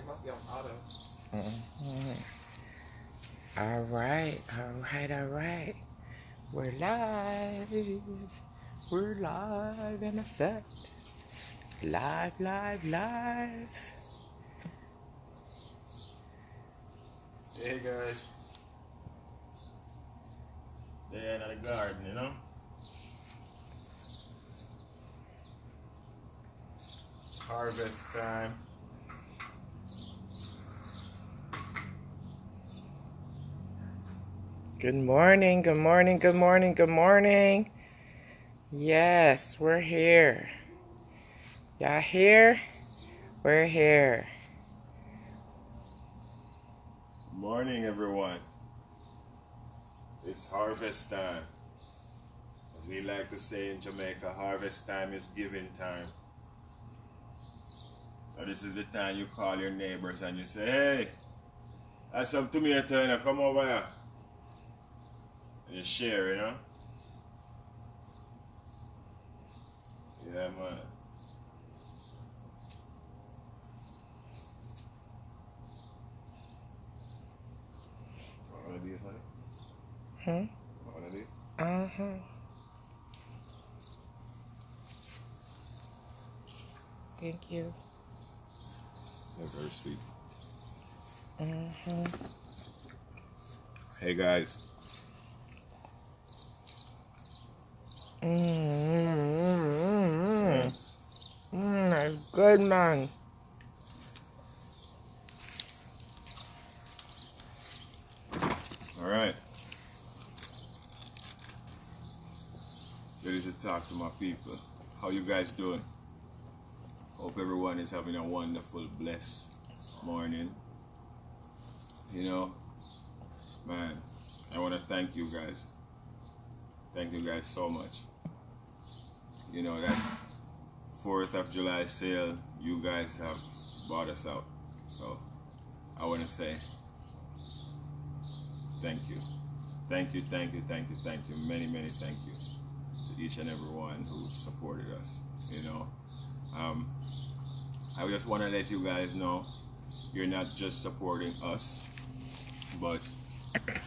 must be on auto. All right. We're live. We're live in effect. Live. Hey guys. They're in the garden, you know? It's harvest time. Good morning. Yes, we're here. Y'all here? We're here. Good morning, everyone. It's harvest time. As we like to say in Jamaica, harvest time is giving time. So this is the time you call your neighbors and you say, hey, that's some tomato, you know, come over here. And you share, you know? Yeah, man. One of these, honey? One of these? Thank you. They're very sweet. Hey guys. That's good, man. All right. Ready to talk to my people. How you guys doing? Hope everyone is having a wonderful, blessed morning. You know, man, I want to thank you guys. Thank you guys so much. You know, that 4th of July sale, you guys have bought us out. So I want to say thank you. Thank you. Many thank you to each and every one who supported us, you know. I just want to let you guys know you're not just supporting us, but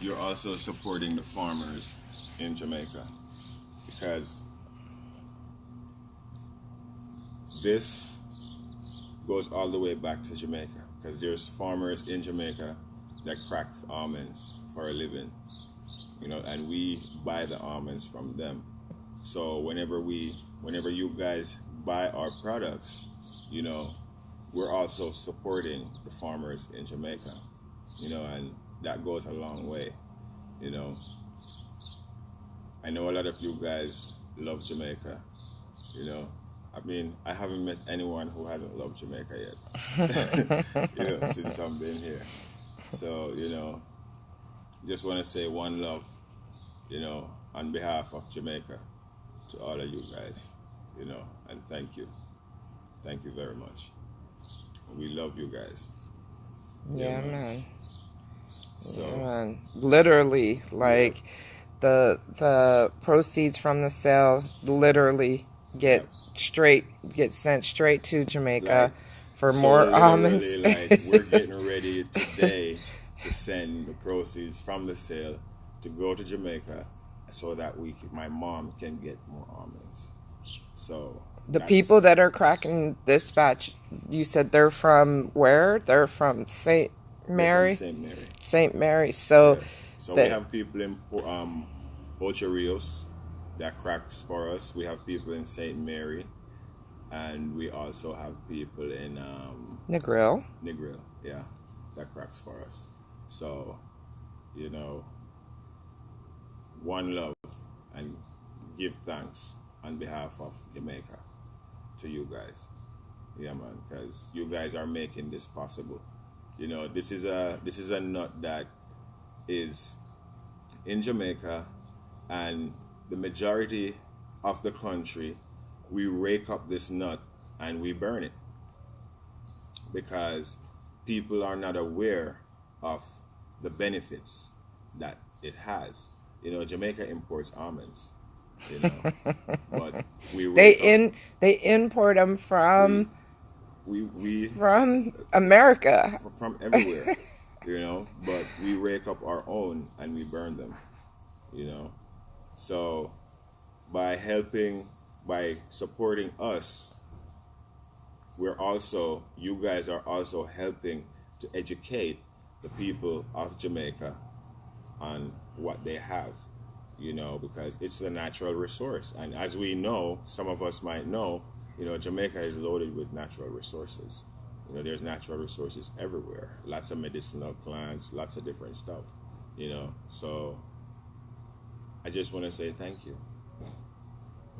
you're also supporting the farmers in Jamaica, because this goes all the way back to Jamaica, because there's farmers in Jamaica that cracks almonds for a living, you know, and we buy the almonds from them. So whenever you guys buy our products, you know, we're also supporting the farmers in Jamaica, you know, and that goes a long way, you know. I know a lot of you guys love Jamaica, you know. I mean, I haven't met anyone who hasn't loved Jamaica yet, you know, since I've been here. So, you know, just want to say one love, you know, on behalf of Jamaica to all of you guys, you know, and thank you. Thank you very much. We love you guys. Yeah, man. So, yeah, man. Literally, like, the proceeds from the sale literally get sent straight to Jamaica for more almonds. Like, we're getting ready today to send the proceeds from the sale to go to Jamaica so that my mom can get more almonds. So the people that are cracking this batch, you said they're from where? They're from St. Mary? St. Mary. So, yes. So we have people in Ocho Rios that cracks for us. We have people in St. Mary, and we also have people in Negril, yeah, that cracks for us. So, you know, one love and give thanks on behalf of Jamaica to you guys. Yeah, man, because you guys are making this possible. You know, this is a nut that is in Jamaica, and the majority of the country, we rake up this nut and we burn it because people are not aware of the benefits that it has. You know, Jamaica imports almonds, you know, but we they import them from we from America. from everywhere, you know. But we rake up our own and we burn them, you know. So by supporting us, you guys are also helping to educate the people of Jamaica on what they have, you know, because it's a natural resource. And as we know, some of us might know, you know, Jamaica is loaded with natural resources. You know, there's natural resources everywhere. Lots of medicinal plants, lots of different stuff, you know. So I just want to say thank you.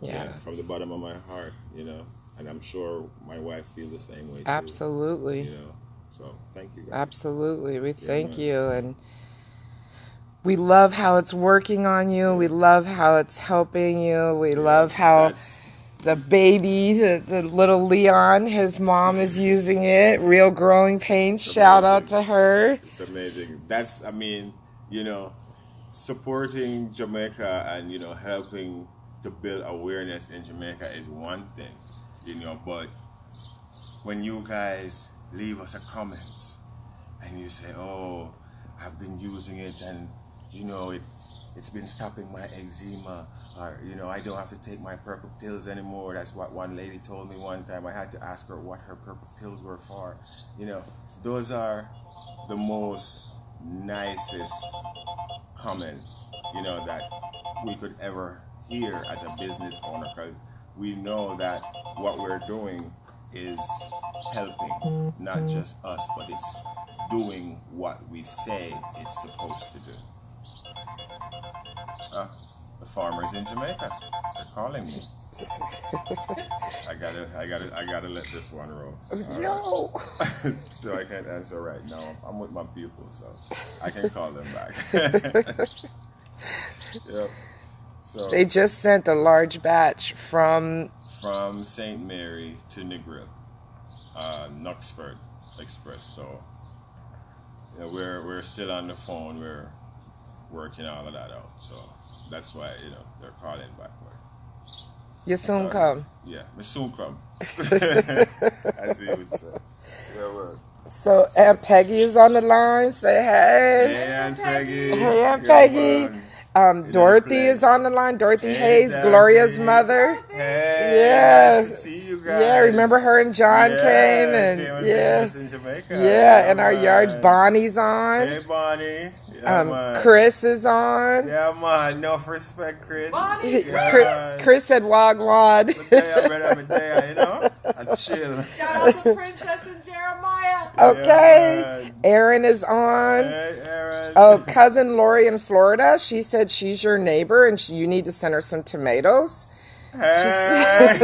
Yeah. From the bottom of my heart, you know. And I'm sure my wife feels the same way too. Absolutely. You know. So thank you guys. Absolutely. We thank you, and we love how it's working on you. We love how it's helping you. We love how the baby, the little Leon, his mom is using it. Real growing pains. Shout out to her. It's amazing. I mean, you know, supporting Jamaica and, you know, helping to build awareness in Jamaica is one thing, you know, but when you guys leave us a comments and you say, oh, I've been using it and, you know, it's been stopping my eczema, or, you know, I don't have to take my purple pills anymore. That's what one lady told me one time. I had to ask her what her purple pills were for. You know, those are the most nicest comments, you know, that we could ever hear as a business owner, because we know that what we're doing is helping not just us, but it's doing what we say it's supposed to do. The farmers in Jamaica, they're calling me. I gotta let this one roll. No. Right. So I can't answer right now. I'm with my pupils, so I can call them back. Yep. So They just sent a large batch from St. Mary to Negril, Knoxford Express. So, you know, we're still on the phone. We're working all of that out. So that's why, you know, they're calling back. You soon come. Yeah, me soon come. As we would say. Yeah, so Aunt Peggy is on the line. Say hey. Hey, Aunt Peggy. Hey, Aunt Peggy. Dorothy is on the line. Dorothy Hayes, Dorothy. Gloria's mother. Hey, yeah. Nice to see you guys. Yeah, remember her and John came in Jamaica. Yeah, in our yard. Bonnie's on. Hey, Bonnie. Yeah, Chris is on. Yeah, man. Enough respect, Chris. Bonnie. Yeah, Chris said Wagwan. You know? And chill. Shout out to Princess and Jeremiah. Okay. Yeah. Aaron is on. Hey, Aaron. Oh, cousin Lori in Florida. She said she's your neighbor and you need to send her some tomatoes. Hey.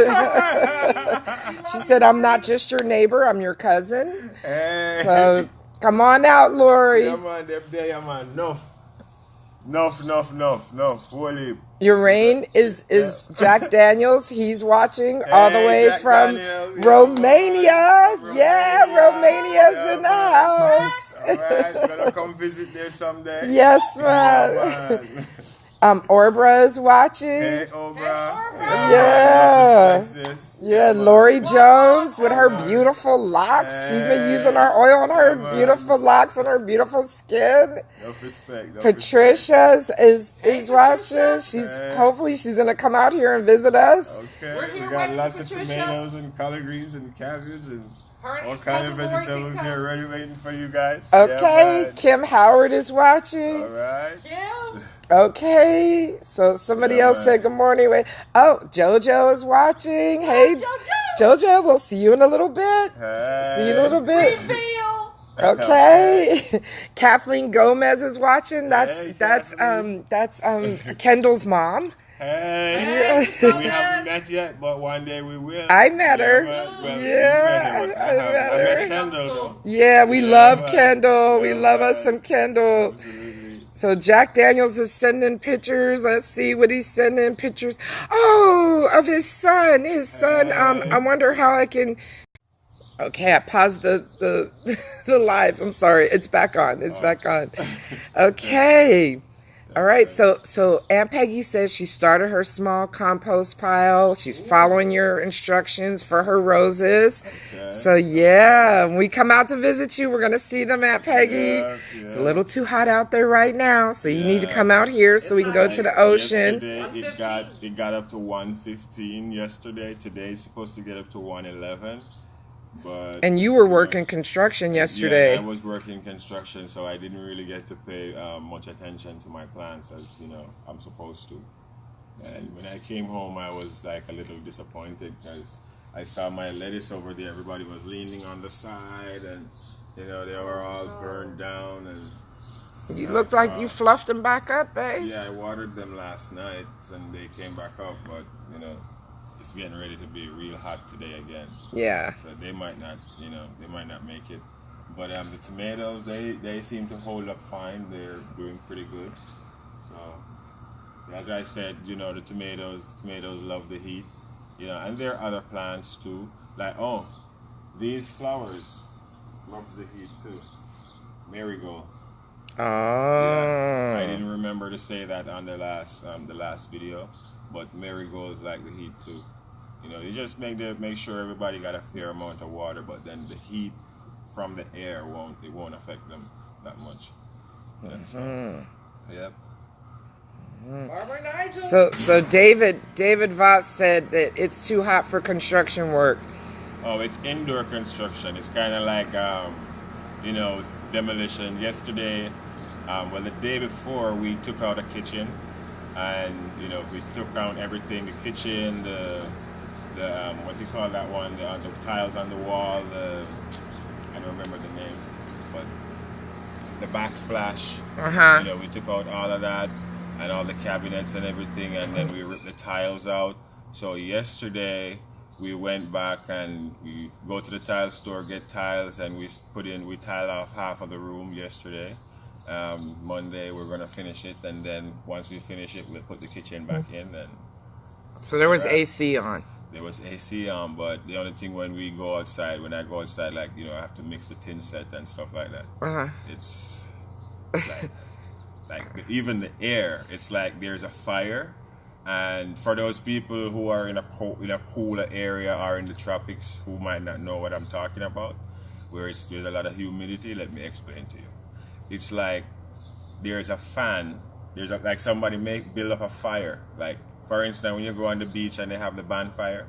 She said, I'm not just your neighbor, I'm your cousin. Hey. So come on out, Lori. Yeah, man, yeah, man. Enough. Fully. Your rain is Jack Daniels. He's watching all the way Jack from Daniels, Romania. Yeah, Romania's in the house. All right, gonna come visit there someday. Yes, man. Orbra is watching. Hey, Orbra. Yeah, Lori Jones with her beautiful locks. She's been using our oil on her beautiful locks and her beautiful skin. No respect. Patricia is watching. Hopefully she's gonna come out here and visit us. Okay. We got lots of tomatoes and collard greens and cabbage and all kinds of vegetables here ready waiting for you guys. Okay, yeah, Kim Howard is watching. All right. Kim. Okay, so somebody else said good morning. Wait. Oh, JoJo is watching. Hey, JoJo, we'll see you in a little bit. Hey. See you in a little bit. Reveal. Okay. Kathleen Gomez is watching. That's Kendall's mom. Hey, we haven't met yet, but one day we will. I met her. I met Kendall, though. Yeah, we love Kendall. We love us some Kendall. Absolutely. So Jack Daniels is sending pictures. Let's see what he's sending pictures. Oh, of his son. I wonder how I can. Okay, I paused the live. I'm sorry. It's back on. Back on. Okay. All right, so Aunt Peggy says she started her small compost pile. She's following your instructions for her roses. Okay. So yeah, when we come out to visit you, we're gonna see them, Aunt Peggy. Yeah, It's a little too hot out there right now, so you need to Yeah. come out here so we can go to the ocean. Yesterday it got up to 115 yesterday. Today it's supposed to get up to 111. But And you were working construction yesterday. Yeah, I was working construction, so I didn't really get to pay much attention to my plants as I'm supposed to. And when I came home, I was like a little disappointed because I saw my lettuce over there. Everybody was leaning on the side, and they were all burned down. And You looked like you fluffed them back up, babe. yeah, I watered them last night, and they came back up, but it's getting ready to be real hot today again. Yeah. So they might not, they might not make it. But the tomatoes, they seem to hold up fine. They're doing pretty good. So as I said, the tomatoes love the heat. And there are other plants too. Like these flowers loves the heat too. Marigold. Oh. Yeah, I didn't remember to say that on the last video, but marigolds like the heat too. You just make sure everybody got a fair amount of water, but then the heat from the air won't affect them that much. Yeah, so, yep. Farmer Nigel. So David Vaught said that it's too hot for construction work. Oh, it's indoor construction. It's kind of like demolition. Yesterday, the day before, we took out a kitchen, and we took out everything: the kitchen, the what do you call that one? The tiles on the wall. I don't remember the name, but the backsplash. We took out all of that and all the cabinets and everything, and then we ripped the tiles out. So yesterday we went back and we go to the tile store, get tiles, and we tile off half of the room yesterday. Monday we're gonna finish it, and then once we finish it, we'll put the kitchen back in. And so there was AC on. There was AC on, but the only thing when I go outside, like I have to mix the tin set and stuff like that. It's like even the air, it's like there's a fire. And for those people who are in a cooler area or in the tropics who might not know what I'm talking about, where there's a lot of humidity, let me explain to you. It's like there's a fan. Like somebody build up a fire. Like for instance, when you go on the beach and they have the bonfire,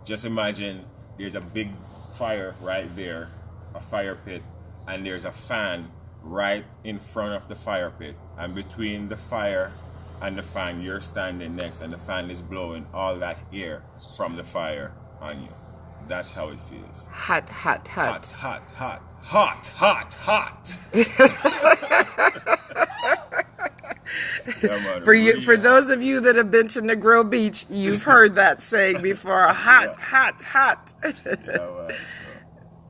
just imagine there's a big fire right there, a fire pit, and there's a fan right in front of the fire pit, and between the fire and the fan, you're standing next, and the fan is blowing all that air from the fire on you. That's how it feels. Hot, hot, hot. Hot, hot, hot, hot, hot, hot. Yeah, for those of you that have been to Negril Beach, you've heard that saying before. Hot, hot, hot.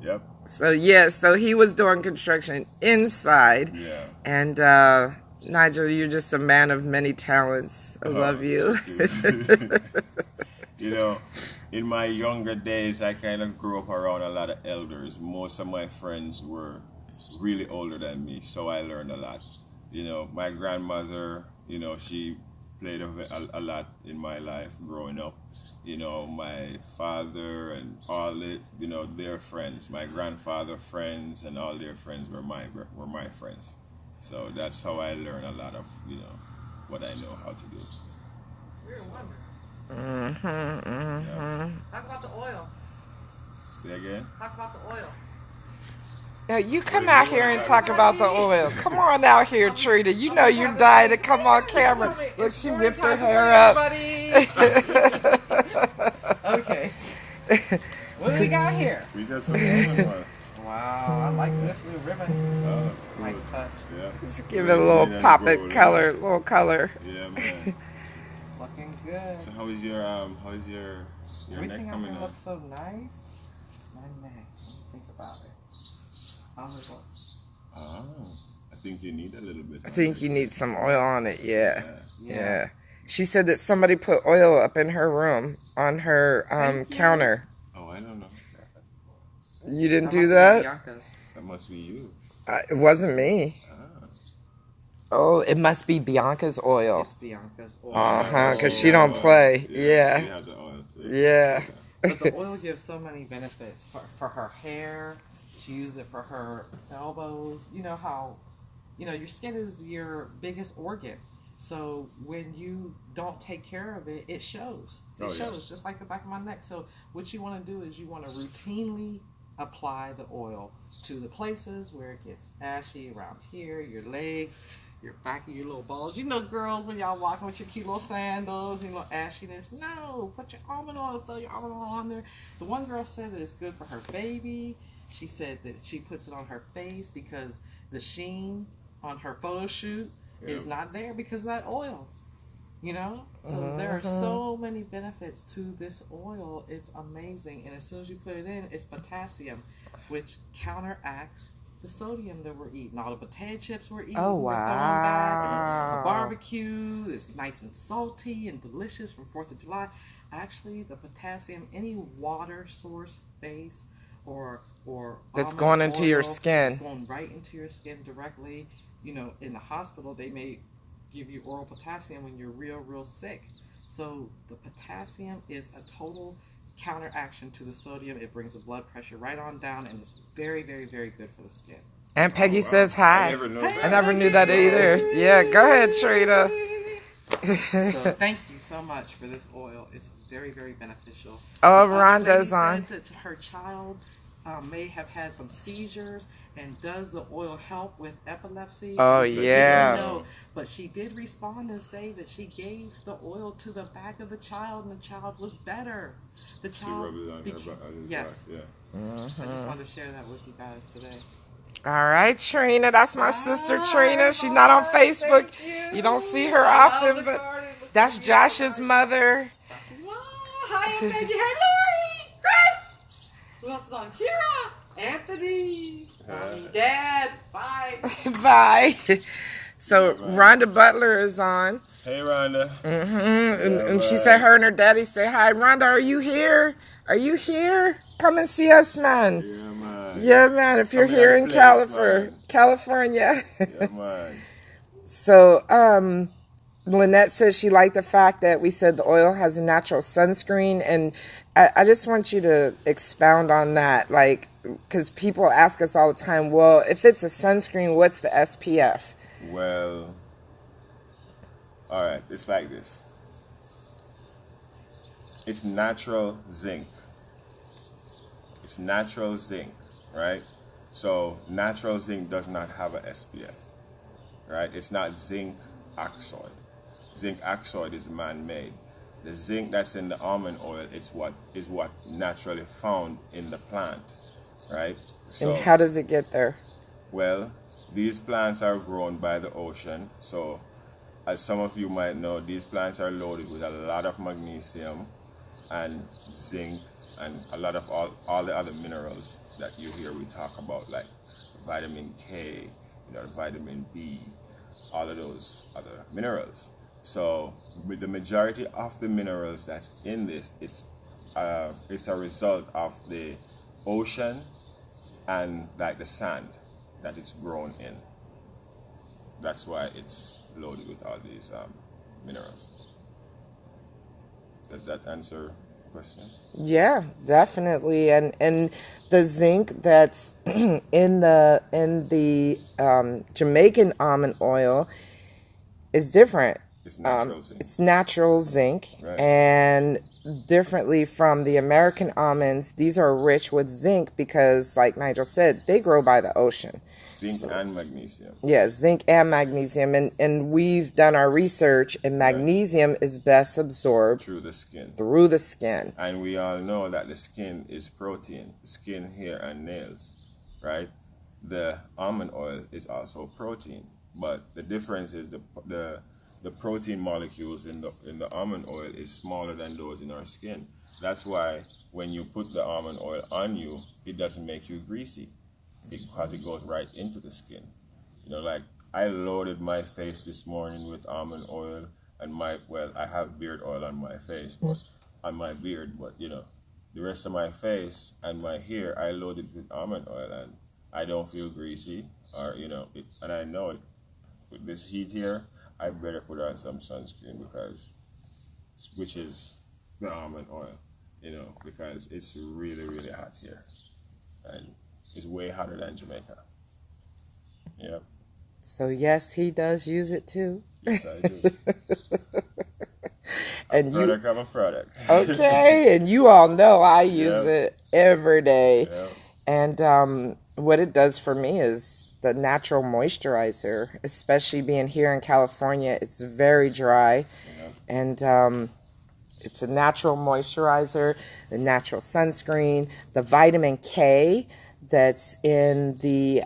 Yep. So he was doing construction inside. Yeah. And Nigel, you're just a man of many talents. I love you. In my younger days, I kind of grew up around a lot of elders. Most of my friends were really older than me, so I learned a lot. My grandmother, she played a lot in my life growing up. My father and all their friends, my grandfather friends and all their friends were my friends. So that's how I learned a lot of, what I know how to do. We're wondering. Yeah. Talk about the oil. Say again? Talk about the oil. Now you come out here and talk about the oil. Come on out here, Trina. You know you're dying to come on camera. Look, she whipped her hair up. Okay. What do we got here? We got some other Wow, I like this new ribbon. one. Nice touch. Yeah. Let's give it a little pop it color, little color. Yeah, man. Looking good. So how is your Everything neck out coming here up? looks so nice. My neck. Let me think about it. How's it look? I think you need a little bit. I think you need some oil on it. Yeah. She said that somebody put oil up in her room on her counter. Oh, I don't know. You didn't do that? That must be you. It wasn't me. Oh, it must be Bianca's oil. It's Bianca's oil. Because she don't play. Yeah. She has an oil too. Yeah. But the oil gives so many benefits for her hair. She uses it for her elbows. You know how, your skin is your biggest organ. So when you don't take care of it, it shows. It shows just like the back of my neck. So what you want to do is you want to routinely apply the oil to the places where it gets ashy, around here, your legs, your back of your little balls. Girls, when y'all walking with your cute little sandals and your little ashiness, no, put your almond oil, throw your almond oil on there. The one girl said that it's good for her baby. She said that she puts it on her face because the sheen on her photo shoot is not there because of that oil. So there are so many benefits to this oil. It's amazing. And as soon as you put it in, it's potassium, which counteracts the sodium that we're eating. All the potato chips we're eating, we're throwing back, and the barbecue. It's nice and salty and delicious from 4th of July. Actually, the potassium, any water source base or that's going into your skin. It's going right into your skin directly. In the hospital, they may give you oral potassium when you're real sick. So the potassium is a total counteraction to the sodium. It brings the blood pressure right on down, and it's very, very, very good for the skin. And Peggy says hi. I never knew that either. Yeah, go ahead, Trina. So thank you so much for this oil. It's very, very beneficial. Oh, Rhonda's on. Said that her child may have had some seizures, and does the oil help with epilepsy? Oh, So yeah. no, but she did respond and say that she gave the oil to the back of the child, and the child was better. The child yes. Yeah. I just wanted to share that with you guys today. All right, Trina. That's my sister, Trina. She's not on Facebook. You don't see her often, but that's Josh's mother. Hi, Peggy. Hey, Lori. Chris. Who else is on? Kira. Anthony. Mommy, Dad. Bye. Bye. So Rhonda Butler is on. Hey, Rhonda. And she said her and her daddy say hi. Rhonda, are you here? Are you here? Come and see us, man. Yeah, man. Yeah, man. If you're here in California. Yeah, man. So, Lynette says she liked the fact that we said the oil has a natural sunscreen, and I just want you to expound on that, like, because people ask us all the time, well, if it's a sunscreen, what's the SPF? Well, all right, it's like this. It's natural zinc. It's natural zinc, right? So natural zinc does not have a SPF, right? It's not zinc oxide. Zinc oxide is man-made. The zinc that's in the almond oil is what naturally found in the plant, right? So, And how does it get there? well, these plants are grown by the ocean. So, as some of you might know, these plants are loaded with a lot of magnesium and zinc and a lot of all the other minerals that you hear we talk about, like vitamin K, vitamin B, all of those other minerals. So with the majority of the minerals that's in this, it's a result of the ocean and like the sand that it's grown in. That's why it's loaded with all these minerals. Does that answer the question? Yeah, definitely. And the zinc that's in the Jamaican almond oil is different. It's natural zinc. It's natural zinc, Right. And differently from the American almonds, these are rich with zinc because, like Nigel said, they grow by the ocean. Zinc and magnesium. Yeah, zinc and magnesium, and we've done our research, and magnesium is best absorbed Through the skin. through the skin. And we all know that the skin is protein, skin, hair, and nails, right? The almond oil is also protein, but the difference is the protein molecules in the almond oil is smaller than those in our skin. That's why when you put the almond oil on you, it doesn't make you greasy because it goes right into the skin. Like I loaded my face this morning with almond oil and I have beard oil on my face, but on my beard, but the rest of my face and my hair, I loaded with almond oil and I don't feel greasy or, and I know it. with this heat here, I better put on some sunscreen which is the almond oil, because it's really, really hot here. And it's way hotter than Jamaica. Yep. So yes, he does use it too. Yes, I do. And I'm a product. Okay, and you all know I use it every day. Yep. And what it does for me is the natural moisturizer, especially being here in California. It's very dry. And it's a natural moisturizer, the natural sunscreen, the vitamin K that's in the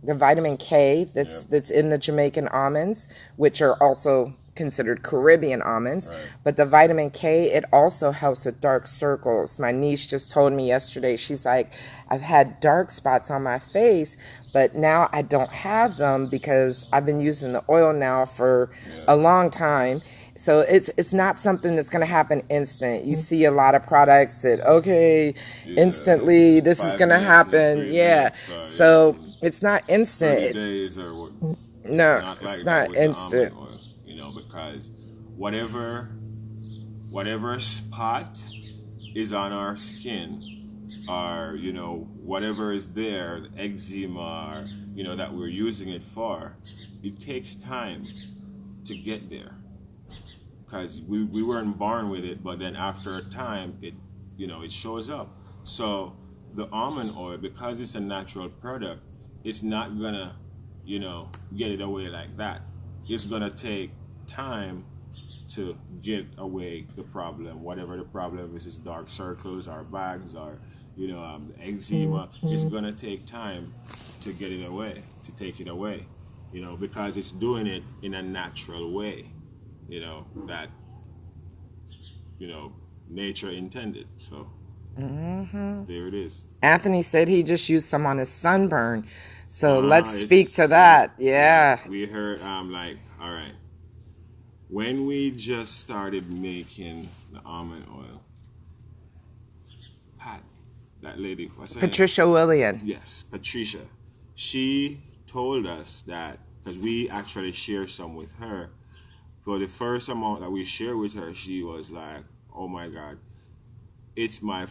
vitamin K that's in the Jamaican almonds, which are also considered Caribbean almonds. Right. But the vitamin K, it also helps with dark circles. My niece just told me yesterday, she's like, I've had dark spots on my face, but now I don't have them because I've been using the oil now for a long time. So it's not something that's going to happen instant. You see a lot of products that, instantly this is going to happen. So it's not instant. 30 days or what? No, not it's like not instant. Oil, because whatever spot is on our skin, or whatever is there, the eczema, or that we're using it for, it takes time to get there. Because we weren't born with it, but then after a time, it shows up. So the almond oil, because it's a natural product, it's not gonna, get it away like that. It's gonna take time to get away the problem, whatever the problem is dark circles or bags or eczema. It's gonna take time to get it away, to take it away, because it's doing it in a natural way. That nature intended. So there it is. Anthony said he just used some on his sunburn. So let's speak to that. Yeah. We heard all right. When we just started making the almond oil, Pat, that lady, what's her name? Patricia William. Yes, Patricia. She told us that, because we actually share some with her. For the first amount that we shared with her, she was like, oh my God,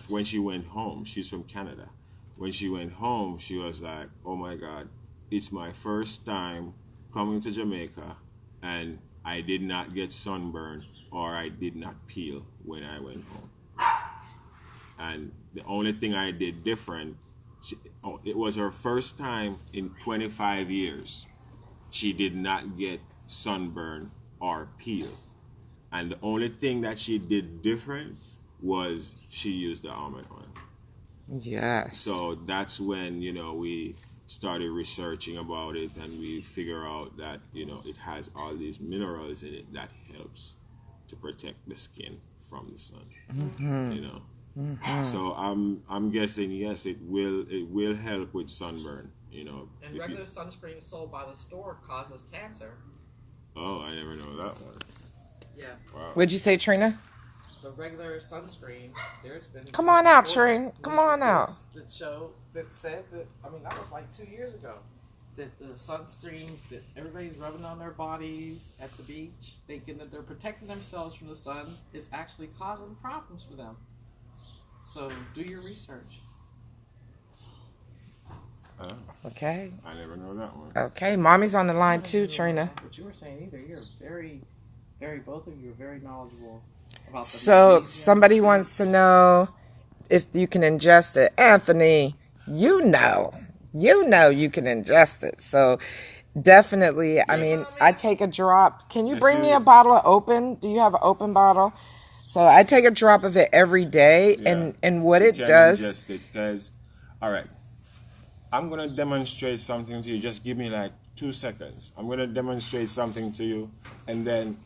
when she went home, she's from Canada. When she went home, she was like, oh my God, it's my first time coming to Jamaica and I did not get sunburned or I did not peel when I went home. And the only thing I did different, it was her first time in 25 years. She did not get sunburned or peel, and the only thing that she did different was she used the almond oil. Yes. So that's when we started researching about it, and we figure out that it has all these minerals in it that helps to protect the skin from the sun. So I'm guessing yes, it will help with sunburn. And regular sunscreen sold by the store causes cancer. Oh, I never know that one. Yeah. Wow. What'd you say, Trina? The regular sunscreen, there's been... Come on out, Trina. Come on out. That said that, that was like 2 years ago, that the sunscreen that everybody's rubbing on their bodies at the beach, thinking that they're protecting themselves from the sun, is actually causing problems for them. So do your research. Okay. I never know that one. Okay, Mommy's on the line too, Trina. What you were saying either. You're both of you are very knowledgeable about the So magnesium. somebody wants to know if you can ingest it. Anthony, you know you can ingest it. So definitely, I take a drop. Can you bring me a bottle open? Do you have an open bottle? So I take a drop of it every day, and what it does. Ingest it, guys. All right. I'm going to demonstrate something to you. Just give me like 2 seconds. I'm going to demonstrate something to you, and then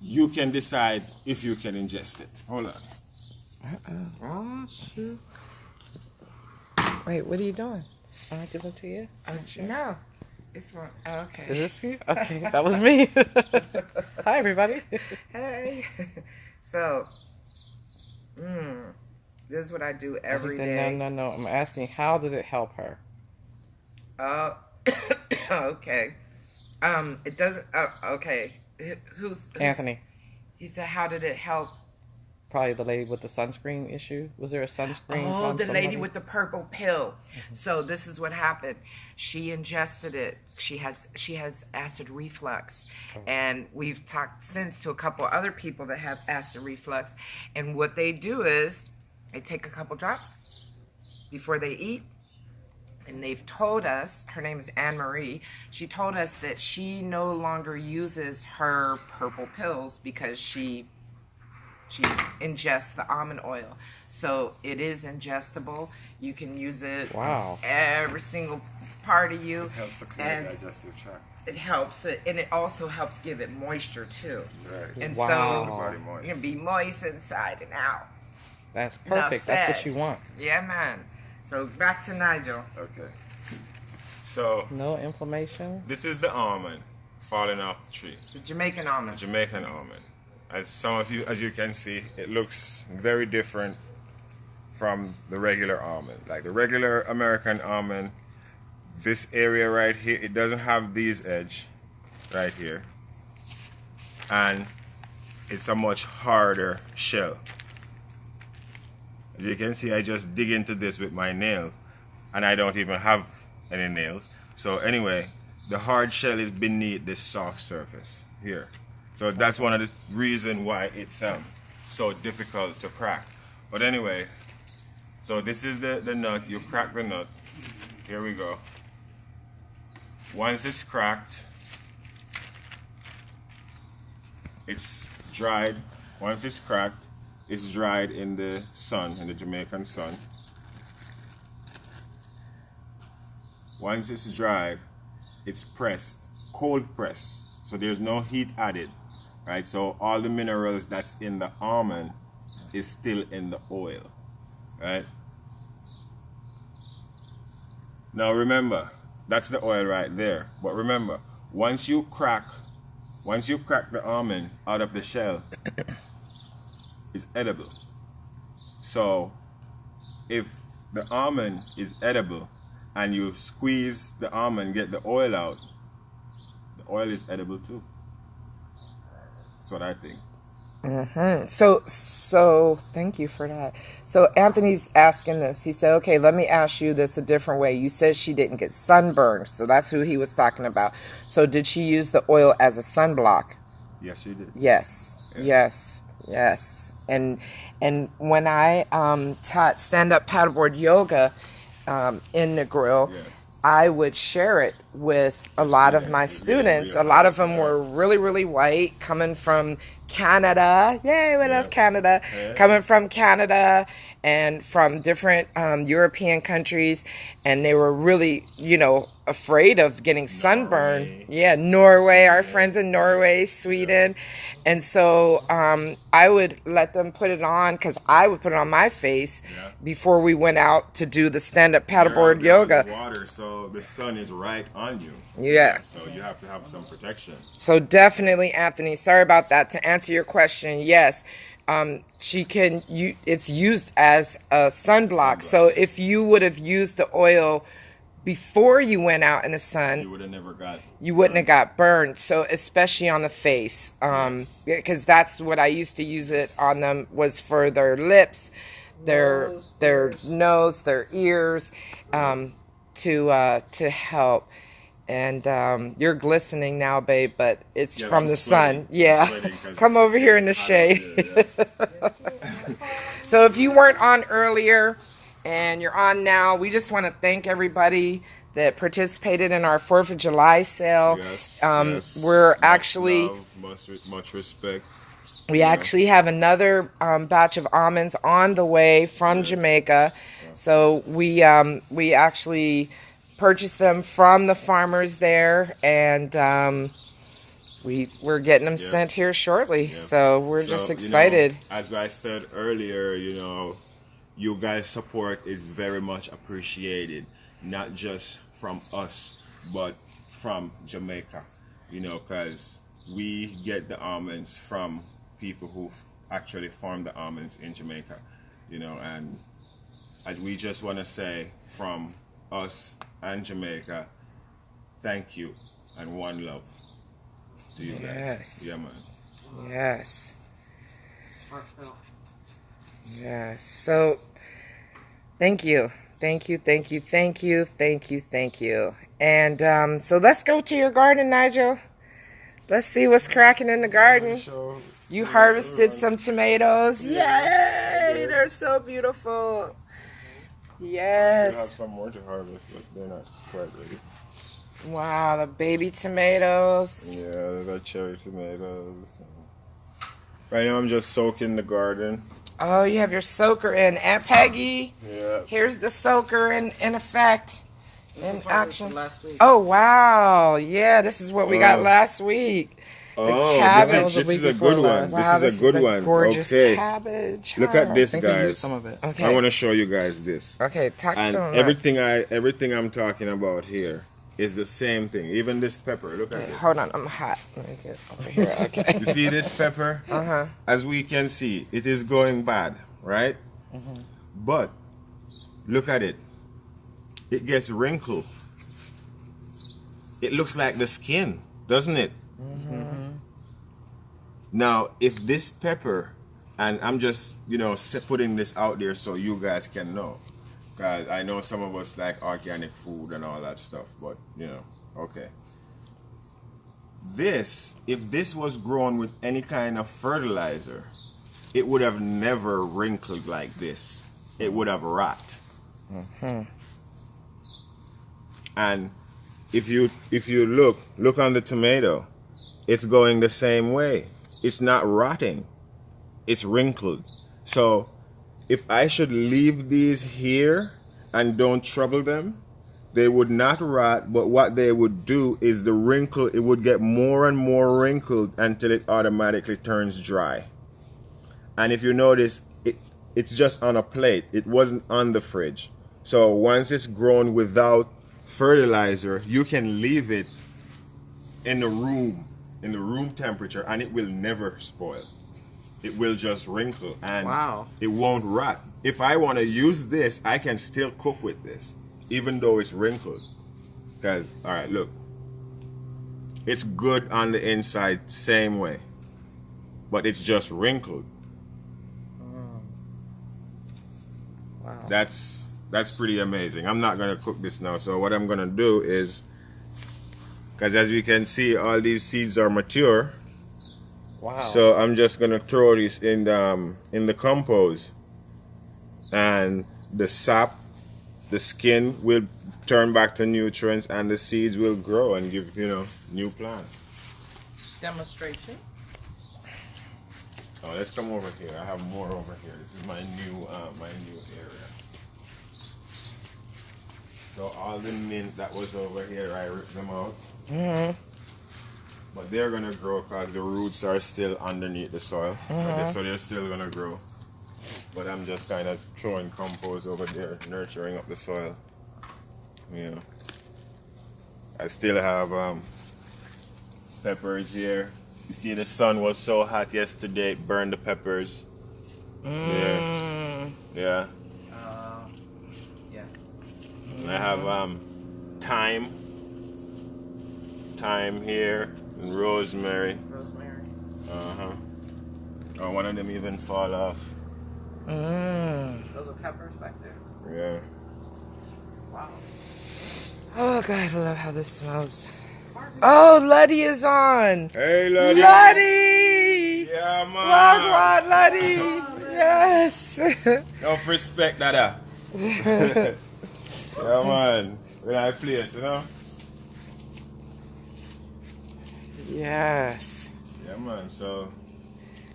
you can decide if you can ingest it. Hold on. Oh, shoot. Wait, what are you doing? Can I give it to you? Sure. No. It's one. Oh, okay. Is this you? Okay, that was me. Hi, everybody. Hey. So, this is what I do every day. No. I'm asking, how did it help her? Okay. It doesn't. Okay. Who's Anthony, He said, "How did it help?" probably the lady with the sunscreen issue. Was there a sunscreen Oh, from the somebody? lady with the purple pill. So this is what happened. She ingested it. She has acid reflux, and we've talked since to a couple other people that have acid reflux. And what they do is they take a couple drops before they eat. And they've told us, her name is Anne Marie, she told us that she no longer uses her purple pills because she ingests the almond oil. So it is ingestible. You can use it Wow. every single part of you. It helps to clear the digestive tract. It helps it, and it also helps give it moisture too. Right. And Wow. so Body moist. you can be moist inside and out. That's Enough perfect. That's what said. you want. Yeah, man. So back to Nigel. Okay. So No inflammation. this is the almond falling off the tree. The Jamaican almond. Jamaican almond. As you can see, it looks very different from the regular almond. Like the regular American almond, this area right here, it doesn't have these edge right here. And it's a much harder shell. As you can see, I just dig into this with my nails, and I don't even have any nails. So anyway, the hard shell is beneath this soft surface here. So that's one of the reasons why it's so difficult to crack. But anyway, so this is the nut. You crack the nut. Here we go. Once it's cracked, it's dried. Once it's cracked, it's dried in the sun, in the Jamaican sun. Once it's dried, it's pressed, cold pressed. So there's no heat added, right? So all the minerals that's in the almond is still in the oil, right? Now remember, that's the oil right there. But remember, once you crack the almond out of the shell, it's edible. So if the almond is edible and you squeeze the almond, get the oil out, the oil is edible too. That's what I think. So thank you for that. So Anthony's asking this. He said, okay, let me ask you this a different way. You said she didn't get sunburned, so that's who he was talking about. So did she use the oil as a sunblock? Yes, she did. Yes. And when I taught stand-up paddleboard yoga in the grill, Yes. I would share it with a lot of my students. A lot of them were really, really white, coming from Canada. Yay, we love Canada. Yeah. Coming from Canada and from different European countries. And they were really, afraid of getting sunburned. Yeah, Norway, our friends in Norway, Sweden. And so I would let them put it on, because I would put it on my face before we went out to do the stand-up paddleboard You're out there yoga. in the water, so the sun is right on you. Yeah. So you have to have some protection. So definitely, Anthony, sorry about that. To answer your question, yes, it's used as a sunblock. So if you would have used the oil before you went out in the sun, You would have never got. you wouldn't have got burned. So especially on the face, Yes. because that's what I used to use it on them, was for their lips, their nose, their ears, to help. And you're glistening now, babe, but it's Yeah, from I'm the sweating. sun. Yeah, I'm sweating 'cause come it's over here in the hot out shade. there, yeah. So if you weren't on earlier and you're on now, we just want to thank everybody that participated in our 4th of July sale. Yes, We're much actually... love, much respect. We actually have another batch of almonds on the way from Jamaica. So we actually purchased them from the farmers there, and we're getting them sent here shortly. So we're just excited. As I said earlier, you guys' support is very much appreciated, not just from us, but from Jamaica. Because we get the almonds from people who actually farm the almonds in Jamaica, and we just want to say from us and Jamaica, thank you and one love to you guys. Yes. Yeah, man. Yes. Heartfelt. Yes. So, thank you. Thank you, thank you, thank you, thank you, thank you. And so let's go to your garden, Nigel. Let's see what's cracking in the garden. You harvested some tomatoes. Yay! They're so beautiful. I Yes. still have some more to harvest, but they're not quite ready. Wow, the baby tomatoes. Yeah, those are cherry tomatoes. Right now I'm just soaking the garden. Oh, you have your soaker in. Aunt Peggy, Yeah. here's the soaker in effect. This In was harvested action. last week. Oh, wow. Yeah, this is what we got Oh. last week. Oh, cabbage. this is a good one. Wow, This is a good one. gorgeous Okay. cabbage. Look at I this, think we used guys. some of it. Okay. I want to show you guys this. Okay, talk And to them. everything I'm talking about here is the same thing. Even this pepper. Look at Okay, it. hold on, I'm hot. Let me get over here. Okay. You see this pepper? Uh-huh. As we can see, it is going bad, right? But look at it. It gets wrinkled. It looks like the skin, doesn't it? Now, if this pepper, and I'm just, putting this out there so you guys can know. Because I know some of us like organic food and all that stuff, but, okay. If this was grown with any kind of fertilizer, it would have never wrinkled like this. It would have rot. And if you look on the tomato, it's going the same way. It's not rotting. It's wrinkled. So if I should leave these here and don't trouble them, they would not rot, but what they would do is the wrinkle, it would get more and more wrinkled until it automatically turns dry. And if you notice, it's just on a plate. It wasn't on the fridge. So once it's grown without fertilizer, you can leave it in the room temperature, and it will never spoil. It will just wrinkle, and Wow. it won't rot. If I want to use this, I can still cook with this, even though it's wrinkled. Because, all right, look. It's good on the inside, same way. But it's just wrinkled. Wow. That's pretty amazing. I'm not going to cook this now. So what I'm going to do is, because as we can see, all these seeds are mature. Wow. So I'm just going to throw this in the compost. And the sap, the skin will turn back to nutrients, and the seeds will grow and give, new plant. Demonstration. Oh, let's come over here. I have more over here. This is my new area. So all the mint that was over here, I ripped them out. But they're gonna grow because the roots are still underneath the soil. So they're still gonna grow. But I'm just kind of throwing compost over there, nurturing up the soil. I still have peppers here. You see, the sun was so hot yesterday, it burned the peppers. Yeah. Yeah. And I have thyme here, and rosemary. Rosemary. Oh, one of them even fall off. Those are peppers back there. Yeah. Wow. Oh, God, I love how this smells. Oh, Luddy is on. Hey, Lottie. Luddy! Yeah, man. Wagwan, Luddy! Yes! Don't respect that. Yeah, man. When I place, Yes. Yeah, man. So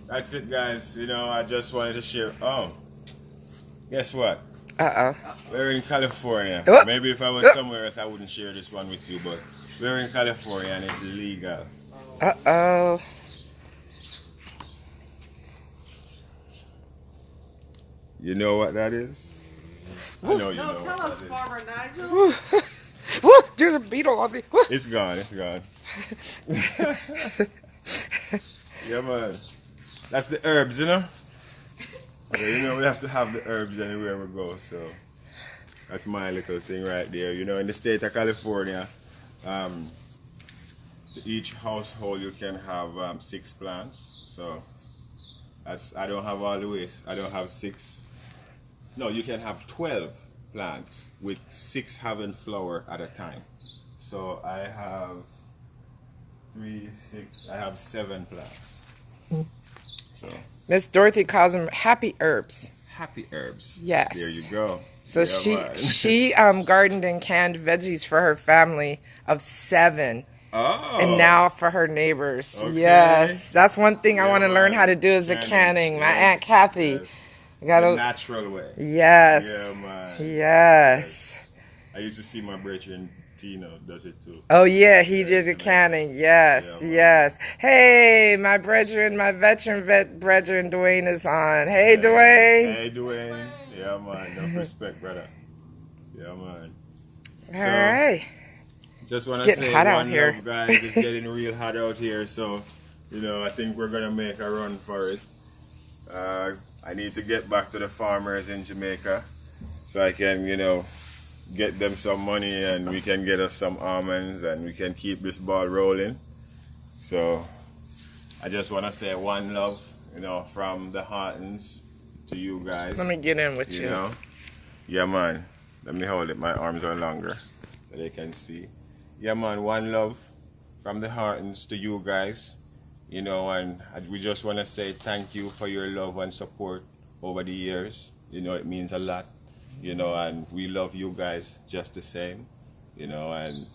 that's it, guys. I just wanted to share. Oh, guess what? Uh-oh. We're in California. Oh. Maybe if I was somewhere else, I wouldn't share this one with you, but we're in California and it's legal. Uh-oh. You know what that is? I know you know No, tell what us, that is. Farmer Nigel. Woo! There's a beetle on me. Woo. It's gone. It's gone. Yeah, man. That's the herbs, Yeah, we have to have the herbs anywhere we go. So that's my little thing right there. In the state of California, To each household, you can have 6 plants. So I don't have all the ways. I don't have 6. No, you can have 12 plants with 6 having flower at a time. So I have 3, 6. I have 7 plants. So Miss Dorothy calls them happy herbs. happy herbs. Yes. There you go. So Yeah, she gardened and canned veggies for her family of 7. Oh. And now for her neighbors. Okay. Yes. That's one thing I Yeah, want to learn man. how to do is the canning. My Aunt Kathy. Yes. I gotta, The natural way. yes. Yeah, man. Yes. I used to see my brethren Tino does it too. Oh yeah, he did the canning. Yes, Yeah, yes. Hey, my brethren, my veteran brethren, Dwayne is on. Hey, Dwayne. Hey, Dwayne. Yeah, man. Enough respect, brother. Yeah, man. All right. Just want to getting say hot out one here. love, guys. It's getting real hot out here, so I think we're gonna make a run for it. I need to get back to the farmers in Jamaica so I can, get them some money and we can get us some almonds and we can keep this ball rolling. So I just want to say one love, from the Hortons to you guys. Let me get in with you. Yeah, man. Let me hold it. My arms are longer so they can see. Yeah, man. One love from the Hortons to you guys. And we just want to say thank you for your love and support over the years. It means a lot. And we love you guys just the same. And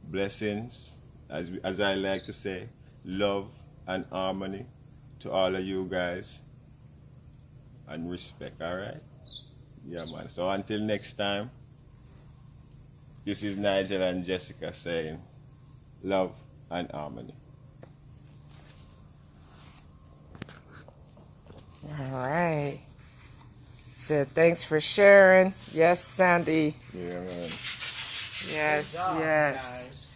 blessings, as I like to say, love and harmony to all of you guys. And respect, alright? Yeah, man. So until next time, this is Nigel and Jessica saying love and harmony. All right. Said thanks for sharing. Yes, Sandy. Yeah, man. Yes, Good job, yes. guys.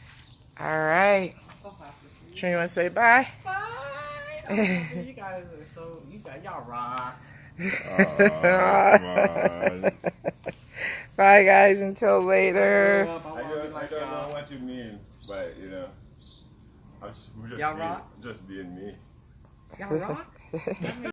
All right. I'm so happy for you. Trini, you want to say bye? Bye. You guys are so, y'all rock. Oh, come on. Bye, guys. Until later. I don't know what you mean, but we're just Y'all being, rock? just being me. Y'all rock?